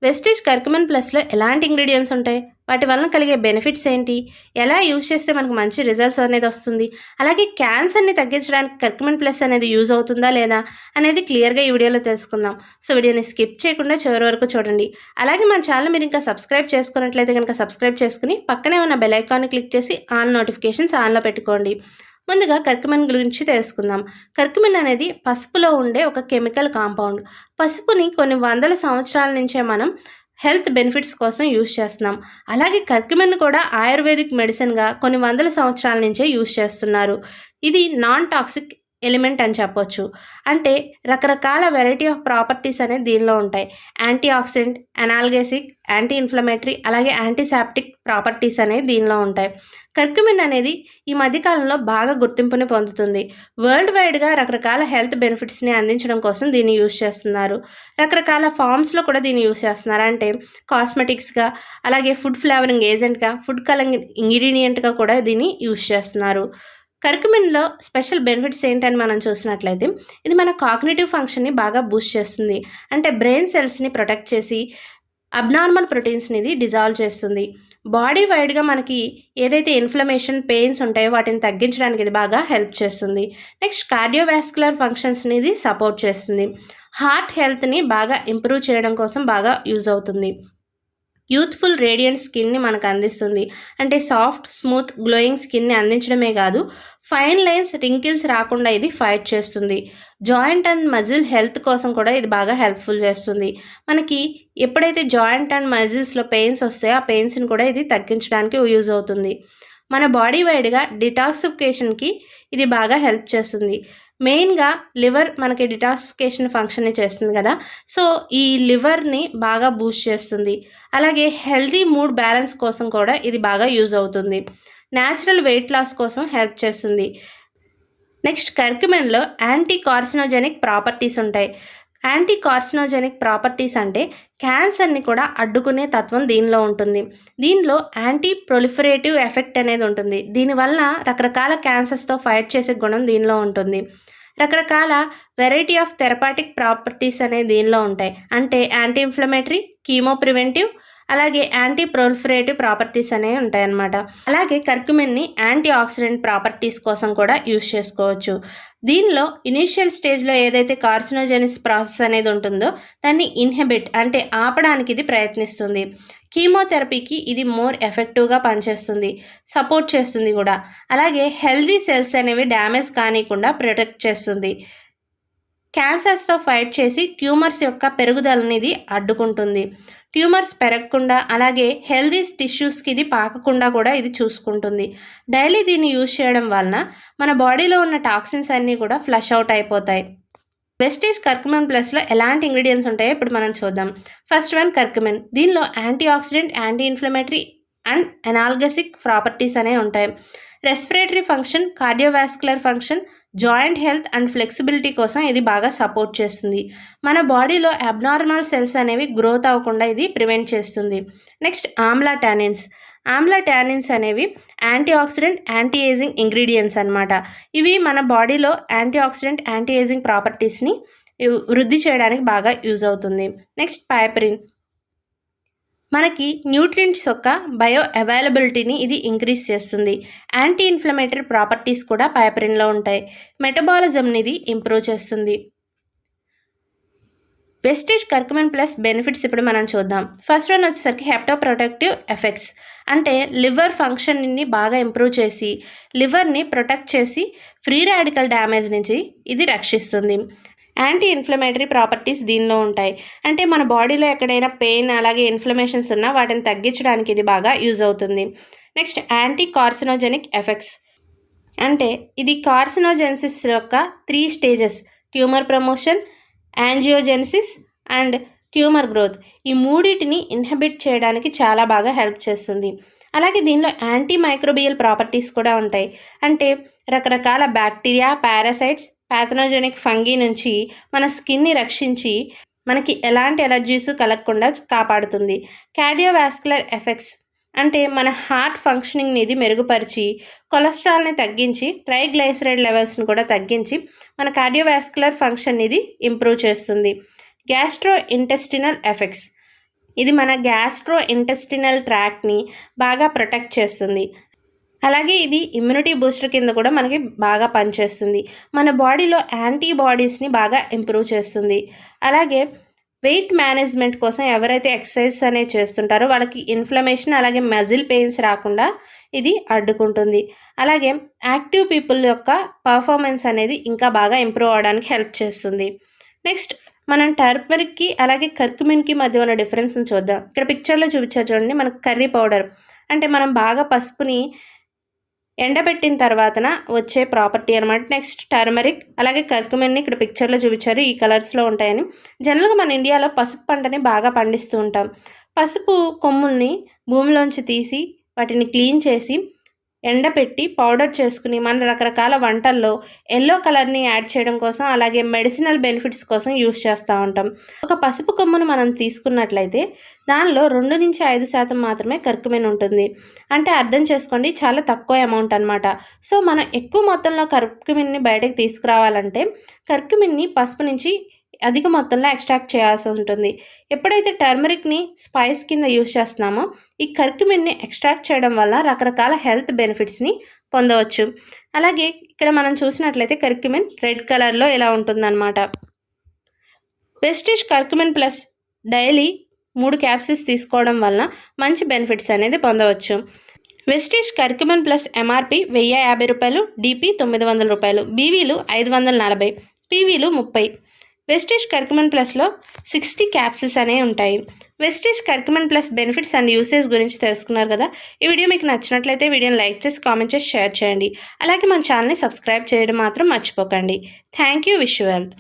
Vestige curcumin ప్లస్లో ఎలాంటి ingredients ఉంటాయి, వాటి వలన కలిగే బెనిఫిట్స్ ఏంటి, ఎలా యూజ్ చేస్తే మనకు మంచి రిజల్ట్స్ అనేది వస్తుంది, అలాగే క్యాన్సర్ని తగ్గించడానికి కర్కుమిన్ ప్లస్ అనేది యూజ్ అవుతుందా లేదా అనేది క్లియర్గా ఈ వీడియోలో తెలుసుకుందాం. సో వీడియోని స్కిప్ చేయకుండా చివరి వరకు చూడండి. అలాగే మన ఛానల్ మీరు ఇంకా సబ్స్క్రైబ్ చేసుకున్నట్లయితే కనుక సబ్స్క్రైబ్ చేసుకుని పక్కనే ఉన్న బెల్ ఐకాన్ని క్లిక్ చేసి ఆల్ నోటిఫికేషన్స్ ఆన్లో పెట్టుకోండి. ముందుగా కర్కుమిన్ గురించి తెలుసుకుందాం. కర్కుమిన్ అనేది పసుపులో ఉండే ఒక కెమికల్ కాంపౌండ్. పసుపుని కొన్ని వందల సంవత్సరాల నుంచే మనం హెల్త్ బెనిఫిట్స్ కోసం యూజ్ చేస్తున్నాం. అలాగే కర్కుమిన్ కూడా ఆయుర్వేదిక్ మెడిసిన్గా కొన్ని వందల సంవత్సరాల నుంచే యూజ్ చేస్తున్నారు. ఇది నాన్ టాక్సిక్ ఎలిమెంట్ అని చెప్పొచ్చు. అంటే రకరకాల వెరైటీ ఆఫ్ ప్రాపర్టీస్ అనేది దీనిలో ఉంటాయి. యాంటీ ఆక్సిడెంట్, అనాల్గెసిక్, యాంటీ ఇన్ఫ్లమేటరీ, అలాగే యాంటీసెప్టిక్ ప్రాపర్టీస్ అనేవి దీనిలో ఉంటాయి. కర్కుమిన్ అనేది ఈ మధ్యకాలంలో బాగా గుర్తింపుని పొందుతుంది. వరల్డ్ వైడ్గా రకరకాల హెల్త్ బెనిఫిట్స్ని అందించడం కోసం దీన్ని యూజ్ చేస్తున్నారు. రకరకాల ఫార్మ్స్లో కూడా దీన్ని యూజ్ చేస్తున్నారు. అంటే కాస్మెటిక్స్గా, అలాగే ఫుడ్ ఫ్లేవరింగ్ ఏజెంట్గా, ఫుడ్ కలరింగ్ ఇంగ్రీడియంట్గా కూడా దీన్ని యూజ్ చేస్తున్నారు. కర్కుమిన్లో స్పెషల్ బెనిఫిట్స్ ఏంటని మనం చూసినట్లయితే ఇది మన కాగ్నిటివ్ ఫంక్షన్ని బాగా బూస్ట్ చేస్తుంది. అంటే బ్రెయిన్ సెల్స్ని ప్రొటెక్ట్ చేసి అబ్నార్మల్ ప్రోటీన్స్ని ఇది డిజాల్వ్ చేస్తుంది. బాడీ వైడ్గా మనకి ఏదైతే ఇన్ఫ్లమేషన్, పెయిన్స్ ఉంటాయో వాటిని తగ్గించడానికి ఇది బాగా హెల్ప్ చేస్తుంది. నెక్స్ట్ కార్డియోవాస్కులర్ ఫంక్షన్స్ని ఇది సపోర్ట్ చేస్తుంది. హార్ట్ హెల్త్ని బాగా ఇంప్రూవ్ చేయడం కోసం బాగా యూజ్ అవుతుంది. యూత్ఫుల్ రేడియంట్ స్కిన్ని మనకు అందిస్తుంది. అంటే సాఫ్ట్, స్మూత్, గ్లోయింగ్ స్కిన్ని అందించడమే కాదు, ఫైన్ లైన్స్, రింకిల్స్ రాకుండా ఇది ఫైట్ చేస్తుంది. జాయింట్ అండ్ మజిల్ హెల్త్ కోసం కూడా ఇది బాగా హెల్ప్ఫుల్ చేస్తుంది. మనకి ఎప్పుడైతే జాయింట్ అండ్ మజిల్స్లో పెయిన్స్ వస్తాయో ఆ పెయిన్స్ని కూడా ఇది తగ్గించడానికి యూజ్ అవుతుంది. మన బాడీ వైడ్గా డిటాక్సిఫికేషన్కి ఇది బాగా హెల్ప్ చేస్తుంది. మెయిన్గా లివర్ మనకి డిటాక్సిఫికేషన్ ఫంక్షన్ని చేస్తుంది కదా, సో ఈ లివర్ని బాగా బూస్ట్ చేస్తుంది. అలాగే హెల్తీ మూడ్ బ్యాలెన్స్ కోసం కూడా ఇది బాగా యూజ్ అవుతుంది. న్యాచురల్ వెయిట్ లాస్ కోసం హెల్ప్ చేస్తుంది. నెక్స్ట్ కర్కుమిన్లో యాంటీ కార్సినోజెనిక్ ప్రాపర్టీస్ ఉంటాయి. యాంటీ కార్సినోజెనిక్ ప్రాపర్టీస్ అంటే క్యాన్సర్ని కూడా అడ్డుకునే తత్వం దీనిలో ఉంటుంది. దీనిలో యాంటీ ప్రొలిఫరేటివ్ ఎఫెక్ట్ అనేది ఉంటుంది. దీనివల్ల రకరకాల క్యాన్సర్స్తో ఫైట్ చేసే గుణం దీనిలో ఉంటుంది. రకరకాల వెరైటీ ఆఫ్ థెరపాటిక్ ప్రాపర్టీస్ అనేవి దీనిలో ఉంటాయి. అంటే యాంటీ ఇన్ఫ్లమేటరీ, కీమో ప్రివెంటివ్, అలాగే యాంటీ ప్రొలిఫరేటివ్ ప్రాపర్టీస్ అనేవి ఉంటాయన్నమాట. అలాగే కర్కుమిన్ని యాంటీ ఆక్సిడెంట్ ప్రాపర్టీస్ కోసం కూడా యూజ్ చేసుకోవచ్చు. దీనిలో ఇనీషియల్ స్టేజ్లో ఏదైతే కార్సినోజెనిస్ ప్రాసెస్ అనేది ఉంటుందో దాన్ని ఇన్హిబిట్ అంటే ఆపడానికి ఇది ప్రయత్నిస్తుంది. కీమోథెరపీకి ఇది మోర్ ఎఫెక్టివ్గా పనిచేస్తుంది, సపోర్ట్ చేస్తుంది కూడా. అలాగే హెల్దీ సెల్స్ అనేవి డ్యామేజ్ కానికుండా ప్రొటెక్ట్ చేస్తుంది. క్యాన్సర్స్తో ఫైట్ చేసి ట్యూమర్స్ యొక్క పెరుగుదలని ఇది అడ్డుకుంటుంది. ట్యూమర్స్ పెరగకుండా, అలాగే హెల్దీ టిష్యూస్కి ఇది పాకకుండా కూడా ఇది చూసుకుంటుంది. డైలీ దీన్ని యూజ్ చేయడం వలన మన బాడీలో ఉన్న టాక్సిన్స్ అన్నీ కూడా ఫ్లష్ అవుట్ అయిపోతాయి. వెస్టీజ్ కర్కుమిన్ ప్లస్లో ఎలాంటి ఇంగ్రీడియంట్స్ ఉంటాయో ఇప్పుడు మనం చూద్దాం. First one curcumin. దీనిలో anti oxidant, anti inflammatory and analgesic properties అనేవి ఉంటాయి. Respiratory function, cardiovascular function, joint health and flexibility కోసం ఇది బాగా సపోర్ట్ చేస్తుంది. మన బాడీలో అబ్నార్మల్ సెల్స్ అనేవి గ్రోత్ అవ్వకుండా ఇది ప్రివెంట్ చేస్తుంది. Next amla tannins. Amla tannins అనేవి anti oxidant, anti ageing ingredients అనమాట. ఇవి మన బాడీలో యాంటీ ఆక్సిడెంట్, యాంటీ ఏజింగ్ ప్రాపర్టీస్ని వృద్ధి చేయడానికి బాగా యూజ్ అవుతుంది. Next piperine. మనకి న్యూట్రియంట్స్ యొక్క బయో అవైలబిలిటీని ఇది ఇంక్రీజ్ చేస్తుంది. యాంటీ ఇన్ఫ్లమేటరీ ప్రాపర్టీస్ కూడా పైపరిన్లో ఉంటాయి. మెటబాలిజంని ఇది ఇంప్రూవ్ చేస్తుంది. వెస్టీజ్ కర్కుమిన్ ప్లస్ బెనిఫిట్స్ ఇప్పుడు మనం చూద్దాం. ఫస్ట్ వన్ వచ్చేసరికి హెప్టోప్రొటెక్టివ్ ఎఫెక్ట్స్. అంటే లివర్ ఫంక్షన్ని బాగా ఇంప్రూవ్ చేసి లివర్ని ప్రొటెక్ట్ చేసి ఫ్రీ రాడికల్ డ్యామేజ్ నుంచి ఇది రక్షిస్తుంది. యాంటీ ఇన్ఫ్లమేటరీ ప్రాపర్టీస్ దీనిలో ఉంటాయి. అంటే మన బాడీలో ఎక్కడైనా పెయిన్, అలాగే ఇన్ఫ్లమేషన్స్ ఉన్నా వాటిని తగ్గించడానికి ఇది బాగా యూజ్ అవుతుంది. Next anti carcinogenic effects. అంటే ఇది కార్సినోజెనిసిస్ యొక్క 3 stages: tumour promotion, angiogenesis and tumour growth. ఈ మూడింటిని ఇన్హిబిట్ చేయడానికి చాలా బాగా హెల్ప్ చేస్తుంది. అలాగే దీనిలో యాంటీ మైక్రోబియల్ ప్రాపర్టీస్ కూడా ఉంటాయి. అంటే రకరకాల బ్యాక్టీరియా, పారాసైట్స్, ప్యాథనోజెనిక్ ఫంగీ నుంచి మన స్కిన్ని రక్షించి మనకి ఎలాంటి ఎలర్జీస్ కలగకుండా కాపాడుతుంది. Cardiovascular effects. అంటే మన హార్ట్ ఫంక్షనింగ్ని ఇది మెరుగుపరిచి కొలెస్ట్రాల్ని తగ్గించి ట్రైగ్లైసరైడ్ లెవెల్స్ని కూడా తగ్గించి మన కార్డియోవాస్కులర్ ఫంక్షన్ ఇది ఇంప్రూవ్ చేస్తుంది. Gastro intestinal effects. ఇది మన గ్యాస్ట్రో ఇంటెస్టినల్ ట్రాక్ట్ని బాగా ప్రొటెక్ట్ చేస్తుంది. అలాగే ఇది ఇమ్యూనిటీ బూస్టర్ కింద కూడా మనకి బాగా పనిచేస్తుంది. మన బాడీలో యాంటీబాడీస్ని బాగా ఇంప్రూవ్ చేస్తుంది. అలాగే వెయిట్ మేనేజ్మెంట్ కోసం ఎవరైతే ఎక్సర్సైజ్ అనేది చేస్తుంటారో వాళ్ళకి ఇన్ఫ్లమేషన్ అలాగే మజిల్ పెయిన్స్ రాకుండా ఇది అడ్డుకుంటుంది. అలాగే యాక్టివ్ పీపుల్ యొక్క పర్ఫార్మెన్స్ అనేది ఇంకా బాగా ఇంప్రూవ్ అవడానికి హెల్ప్ చేస్తుంది. నెక్స్ట్ మనం టర్మరిక్కి అలాగే కర్కుమిన్కి మధ్య ఉన్న డిఫరెన్స్ని చూద్దాం. ఇక్కడ పిక్చర్లో చూపించారు చూడండి, మనకు కర్రీ పౌడర్ అంటే మనం బాగా పసుపుని ఎండబెట్టిన తర్వాతన వచ్చే ప్రాపర్టీ అనమాట. నెక్స్ట్ టర్మరిక్ అలాగే కర్కుమిన్ని ఇక్కడ పిక్చర్లో చూపించారు, ఈ కలర్స్లో ఉంటాయని. జనరల్గా మన ఇండియాలో పసుపు పంటని బాగా పండిస్తూ ఉంటాం. పసుపు కొమ్ముల్ని భూమిలోంచి తీసి వాటిని క్లీన్ చేసి ఎండపెట్టి పౌడర్ చేసుకుని మన రకరకాల వంటల్లో ఎల్లో కలర్ని యాడ్ చేయడం కోసం అలాగే మెడిసినల్ బెనిఫిట్స్ కోసం యూస్ చేస్తూ ఉంటాం. ఒక పసుపు కొమ్మును మనం తీసుకున్నట్లయితే దానిలో 2-5% మాత్రమే కర్కుమిన్ ఉంటుంది. అంటే అర్థం చేసుకోండి, చాలా తక్కువ అమౌంట్ అనమాట. సో మనం ఎక్కువ మొత్తంలో కర్కుమిన్ని బయటకు తీసుకురావాలంటే కర్కుమిన్ని పసుపు నుంచి అధిక మొత్తంలో ఎక్స్ట్రాక్ట్ చేయాల్సి ఉంటుంది. ఎప్పుడైతే టర్మరిక్ని స్పైస్ కింద యూజ్ చేస్తున్నామో ఈ కర్కుమిన్ని ఎక్స్ట్రాక్ట్ చేయడం వల్ల రకరకాల హెల్త్ బెనిఫిట్స్ని పొందవచ్చు. అలాగే ఇక్కడ మనం చూసినట్లయితే కర్కుమిన్ రెడ్ కలర్లో ఇలా ఉంటుందన్నమాట. Vestige curcumin plus daily 3 capsules తీసుకోవడం వల్ల మంచి బెనిఫిట్స్ అనేది పొందవచ్చు. వెస్టిజ్ కర్కుమిన్ ప్లస్ ఎంఆర్పి 1050 రూపాయలు, డిపి 900 రూపాయలు, బీవీలు 540, పీవీలు 30. వెస్టిజ్ కర్కుమిన్ ప్లస్లో 60 క్యాప్సిల్స్ అనేవి ఉంటాయి. Vestige curcumin plus benefits and usage గురించి తెలుసుకున్నారు కదా. ఈ వీడియో మీకు నచ్చినట్లయితే వీడియోని లైక్ చేసి కామెంట్ చేసి షేర్ చేయండి. అలాగే మన ఛానల్ని సబ్స్క్రైబ్ చేయడం మాత్రం మర్చిపోకండి. Thank you. Wish you wealth.